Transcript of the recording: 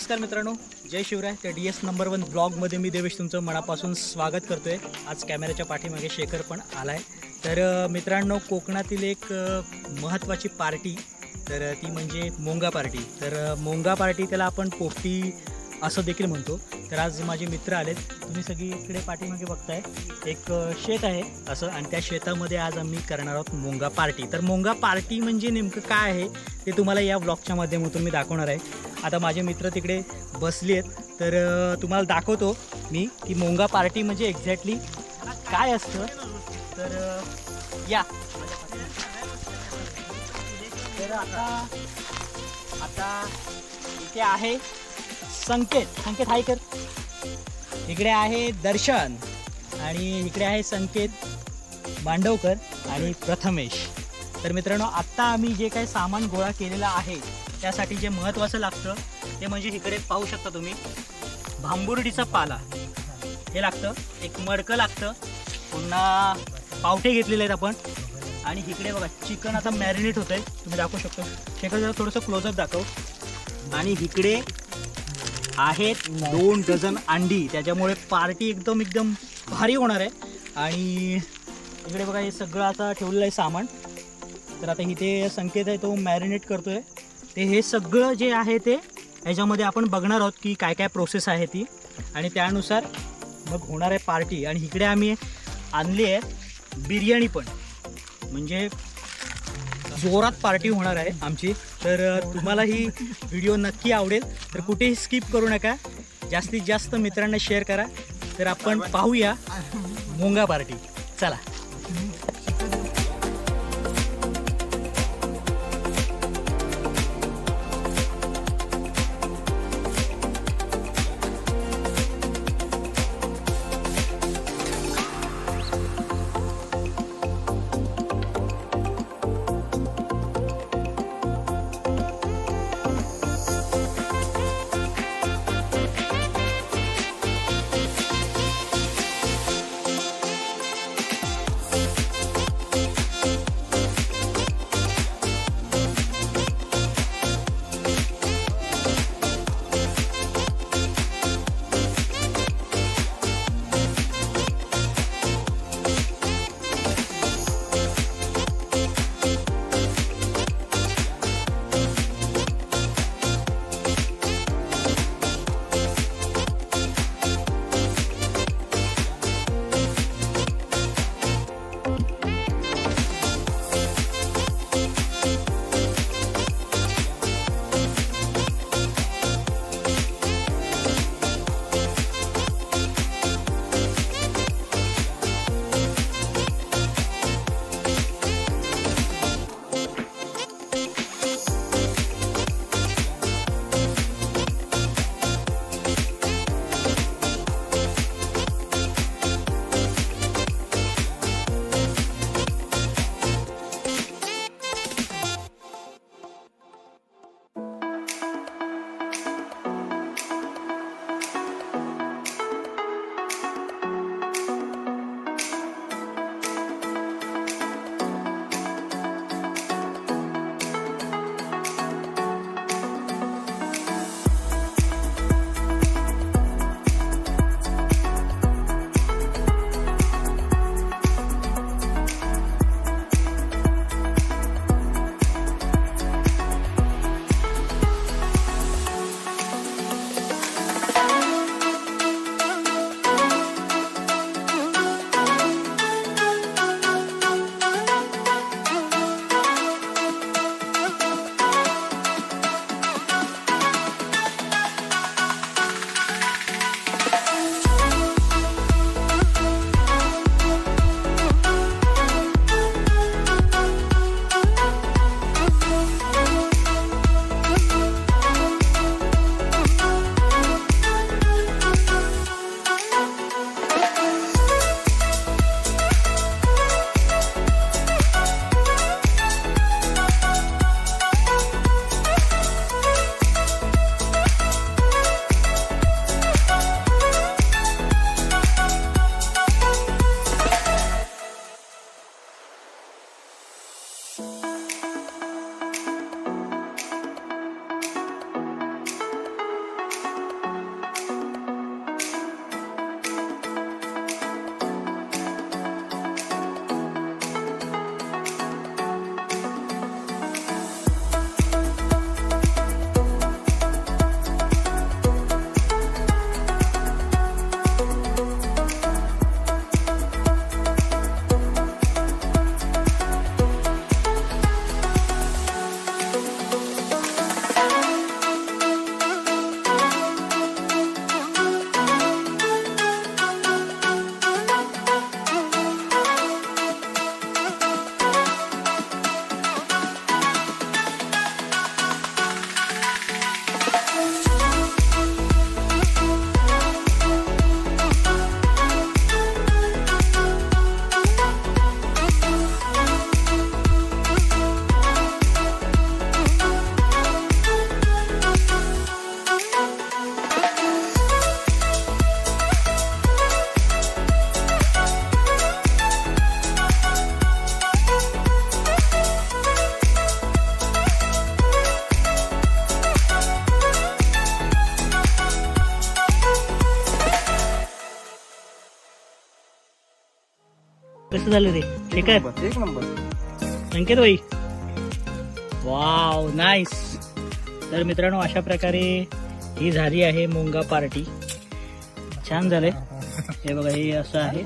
नमस्कार मित्रांनो, जय शिवराय. तर DS नंबर 1 ब्लॉगमध्ये मी देवेश तुमचं मनापासून स्वागत करतोय. आज कॅमेऱ्याच्या पाठीमागे शेखर पण आलाय. तर मित्रांनो, कोकणातील एक महत्त्वाची पार्टी, तर ती म्हणजे मोंगा पार्टी. तर मोंगा पार्टी त्याला आपण पोपटी असं देखील म्हणतो. तर आज माझे मित्र आलेत. तुम्ही सगळी इकडे पाठीमागे बघताय, एक शेत आहे असं, आणि त्या शेतामध्ये आज आम्ही करणार आहोत मोंगा पार्टी. तर मोंगा पार्टी म्हणजे नेमकं काय आहे ते तुम्हाला या व्लॉगच्या माध्यमातून मी दाखवणार आहे. आता माझे मित्र तिकडे बसले आहेत, तर तुम्हाला दाखवतो मी की मोंगा पार्टी म्हणजे एक्झॅक्टली काय असतं. तर या. तर आता इथे आहे संकेत हाय कर. इकडे आहे दर्शन, आणि इकडे आहे संकेत मांडवकर आणि प्रथमेश. तर मित्रांनो, आत्ता आम्ही जे काही सामान गोळा केलेलं आहे त्यासाठी जे महत्त्वाचं लागतं ते म्हणजे इकडे पाहू शकता तुम्ही, भांबुर्डीचा पाला हे लागतं, एक मडकं लागतं, पुन्हा पावटे घेतलेले आहेत आपण, आणि इकडे बघा चिकन आता मॅरिनेट होतं आहे, तुम्ही दाखवू शकतो. शेखर जरा थोडंसं क्लोजअप दाखव. आणि इकडे आहेत 2 डझन अंडी, त्याच्यामुळे पार्टी एकदम भारी होणार आहे. आणि इकडे बघा हे सगळं आता ठेवलेलं आहे सामान. तर आता इथे संकेत आहे, तो मॅरिनेट करतोय. ते हे सगळं जे आहे ते ह्याच्यामध्ये आपण बघणार आहोत की काय काय प्रोसेस आहे ती, आणि त्यानुसार मग होणार आहे पार्टी. आणि इकडे आम्ही आणली आहे बिर्याणी पण, म्हणजे जोरात पार्टी होणार आहे आमची. तर तुम्हाला ही व्हिडिओ नक्की आवडेल, तर कुठेही स्किप करू नका, जास्तीत जास्त मित्रांना शेअर करा. तर आपण पाहूया मोंगा पार्टी, चला. कसं झालं रे शेखर? एक नंबर. संकेत भाई, वाव नाईस. तर मित्रांनो अशा प्रकारे ही झाली आहे मोंगा पार्टी. छान झालंय हे बघा, हे असं आहे.